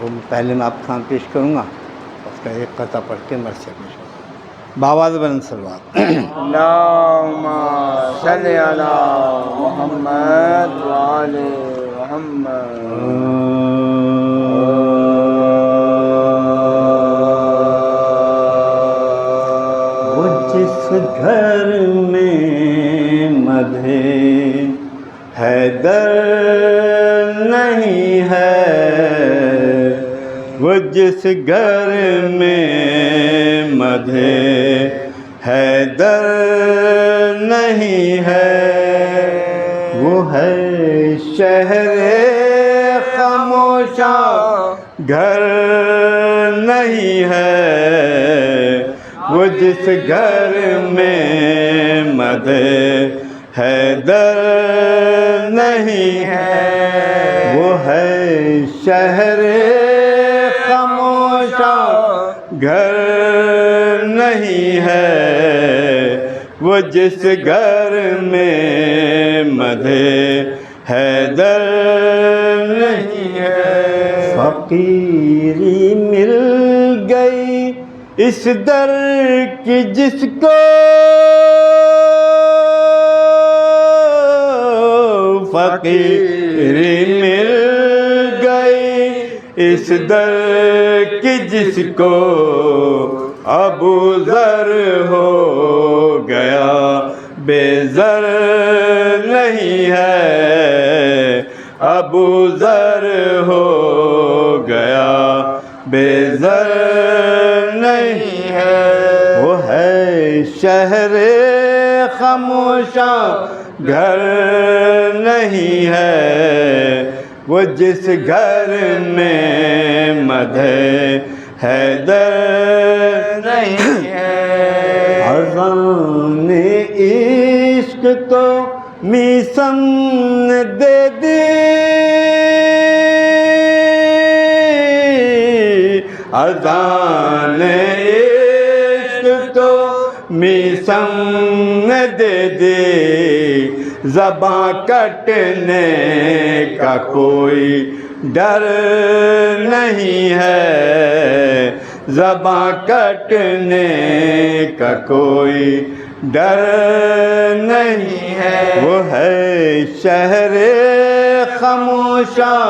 وہ پہلے میں آپ کے سامنے پیش کروں گا، اس کا ایک قطعہ پڑھ کے مرثیہ پیش کروں گا۔ باواز بلند صلوات۔ اللہم صلی علی محمد وآل محمد۔ وہ جس گھر میں مدحِ حیدر نہیں ہے، وہ جس گھر میں مدحِ حیدر نہیں ہے، وہ ہے شہر خاموشاں گھر نہیں ہے، وہ جس گھر میں مدحِ حیدر نہیں ہے، وہ ہے شہر خاموشاں گھر نہیں ہے، وہ جس گھر میں مدحِ حیدر نہیں ہے۔ فقیری مل گئی اس در کی جس کو، فقیری مل گئی اس در کی جس کو، ابو ذر ہو گیا بے زر نہیں ہے، ابو ذر ہو گیا بے زر نہیں ہے، وہ ہے شہر خاموشاں گھر نہیں ہے، وہ جس گھر میں مدحِ حیدر نہیں ہے۔ اذان عشق تو میسم نے دے دی، اذان عشق تو میسم نے دے دی، زباں کٹنے کا کوئی ڈر نہیں ہے، زباں کٹنے کا کوئی ڈر نہیں ہے، وہ ہے شہر خاموشاں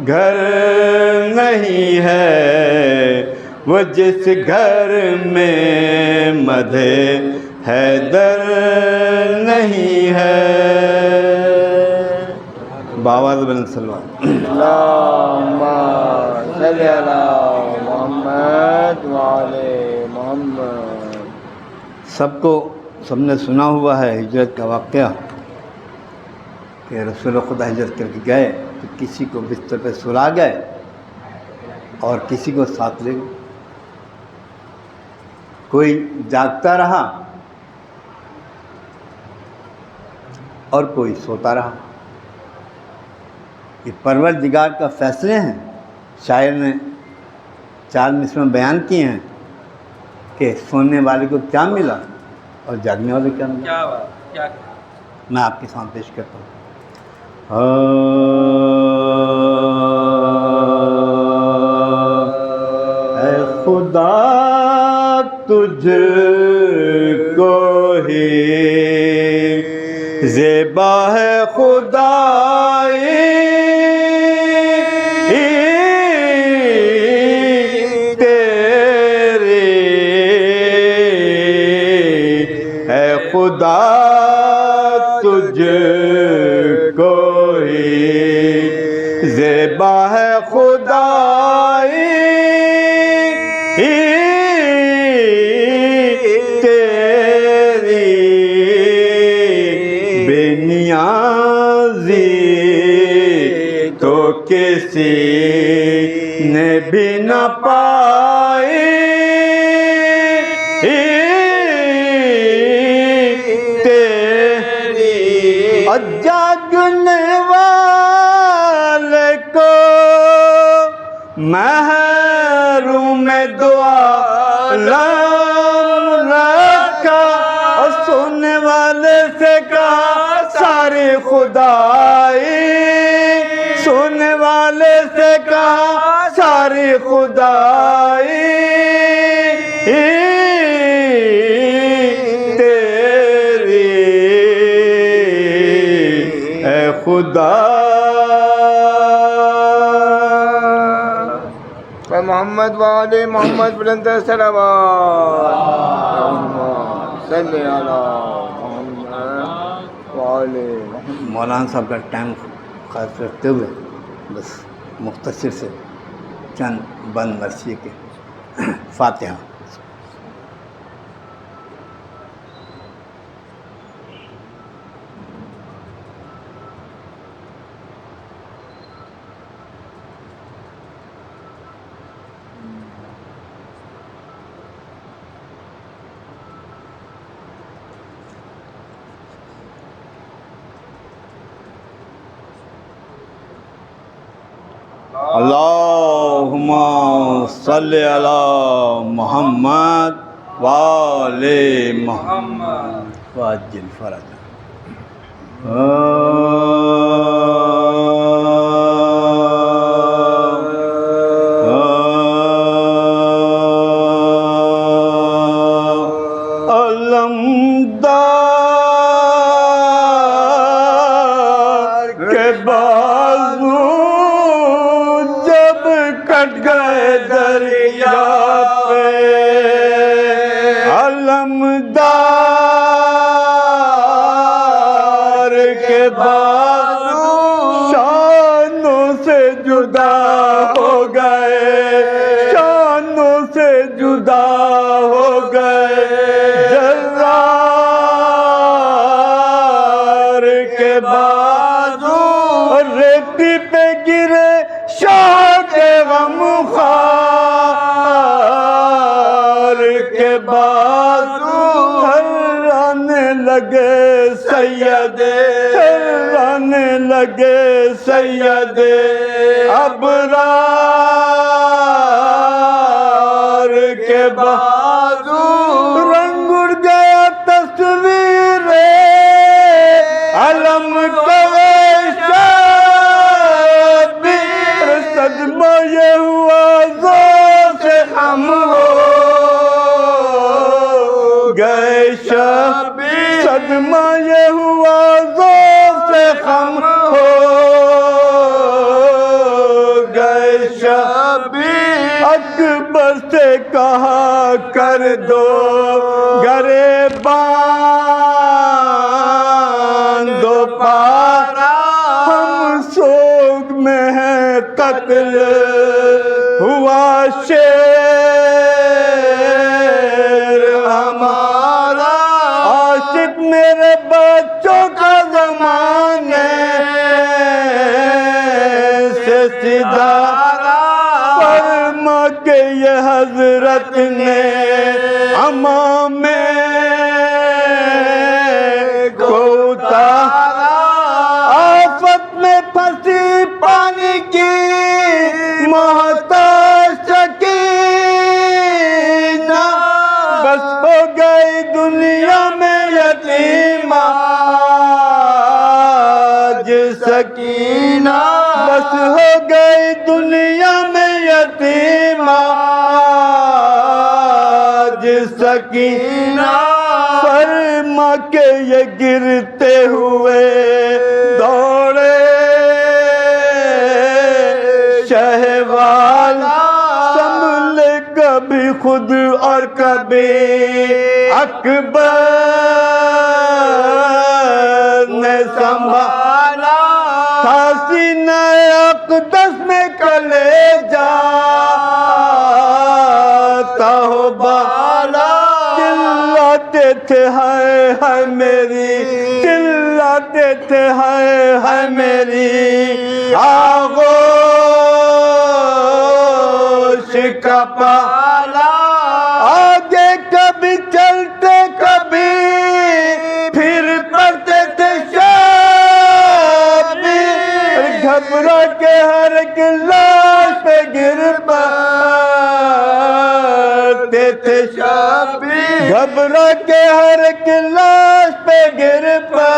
گھر نہیں ہے، وہ جس گھر میں مدحِ حیدر نہیں ہے۔ باواز بلند صلوات۔ اللہم صلی علی محمد وآل محمد۔ سب نے سنا ہوا ہے ہجرت کا واقعہ کہ رسول خدا ہجرت کر کے گئے تو کسی کو بستر پہ سلا گئے اور کسی کو ساتھ لے گئے، کوئی جاگتا رہا اور کوئی سوتا رہا۔ یہ پروردگار کا فیصلے ہیں۔ شاعر نے 4 مصرع بیان کیے ہیں کہ سونے والے کو کیا ملا اور جاگنے والے کو کیا ملا۔ کیا بات، کیا میں آپ کے سامنے پیش کرتا ہوں۔ اے خدا تجھ کو ہی زیبا ہے خدائی، خدا تجھ کو ہی زیبا ہے خدائی، تیری بے نیازی تو کسی نے بھی نہ پائی، جاگنے والے کو محروم دعا لام رکھا، اور سننے والے سے کہا ساری خدائی، سننے والے سے کہا ساری خدائی تیری اے خدا محمد وعلی محمد بلند صلوات صلی علی محمد وعلی محمد. مولانا صاحب کا ٹائم خاص رکھتے ہوئے بس مختصر سے چند بند مرثیے کے فاتحہ. اللہم صلی علی محمد وآل محمد وعجل فرج. علمدار کے بازو کٹ گئے دریا پہ علمدار کے بازو شانوں سے جدا ہو گئے شانوں سے جدا ہو گئے جرار کے بازو ریتی پہ گرے شاہ کے غم خوار کے بازو تھرانے لگے سیدے تھرانے لگے سیدے ابرار کے بازو رنگ اڑ گیا تصویر علم کا صدمہ یہ ہوا زور سے ہم ہو گئے شبیر صدمہ یہ ہوا زور سے ہم ہو گئے شبیر اکبر سے کہا کر دو گریبان دو پارا ہم سوگ میں ہیں قتل ہوا شیر ہمارا عاشق میرے بچوں کا زمانے سے سدھارا فرما کے یہ حضرت نے امام کو اتارا آفت میں پھنسی پانی کی محتاج سکینہ بس ہو گئی دنیا میں یتیم آج سکینہ بس ہو گئی دنیا میں یتیم آج سکینہ فرما کے یہ گرتے ہوئے دوڑے شہوالا سنبھلے کبھی خود اور کبھی اکبر نے سنبھالا تھا سینہ اقدس میں کلیجہ ہو بالا چلاتے تھے ہائے میری چلاتے تھے ہائے میری آغوش کا پالا آگے کبھی چلتے کبھی پھر پڑتے تھے شبیر گھبرا کے ہر ایک لاش پہ گر پڑتے تھے شبیر گھبرا کے ہر ایک لاش پہ گر پڑتے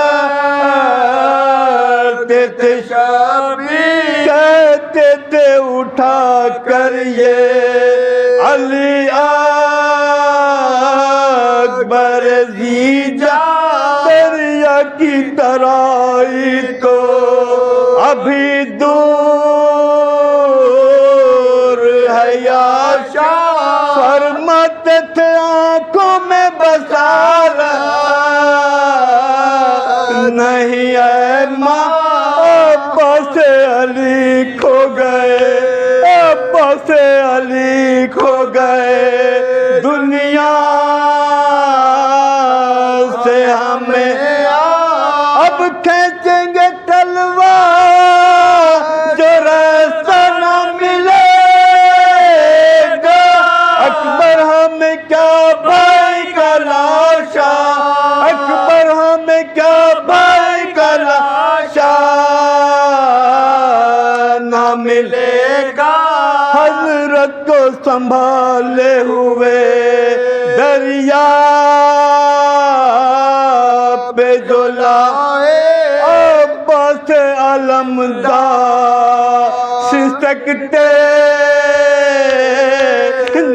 تھے شبیر کہتے تھے اٹھا کر یہ علی اکبر زیجا دریا کی ترائی تو ابھی دور ہے یا شاہ فرماتے تھے آنکھوں میں بسار نہیں اے ماں عباس علی کھو گئے عباس علی کھو گئے دنیا سے ہمیں اب کھینچیں گے تلوار جو راستہ نہ ملے گا اکبر ہمیں کیا بھائی کا لاشا اکبر ہمیں کیا بھائی کا لاشا نہ ملے گا حضرت کو سنبھالے ہوئے دریا پہ جو لائے عباس علمدار سکتے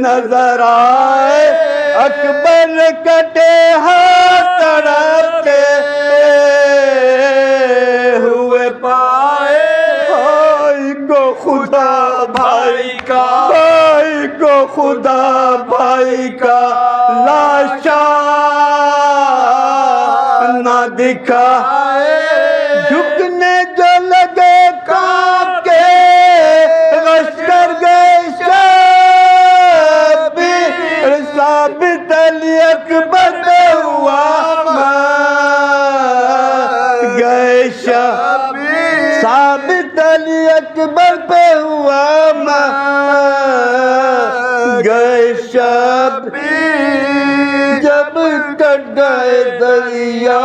نظر آئے اکبر کٹے ہاتھ تڑپتے ہوئے پائے بھائی کو خدا بھائی کا بھائی کو خدا بھائی کا لاشا نہ دکھا جھکنے جو لگے کام کے غش کر گئے شبیر ثابت علی اکبر پہ ہوا مر گئے شبیر ثابت علی اکبر پہ ہوا مر گئے شبیر جب کٹ گئے دریا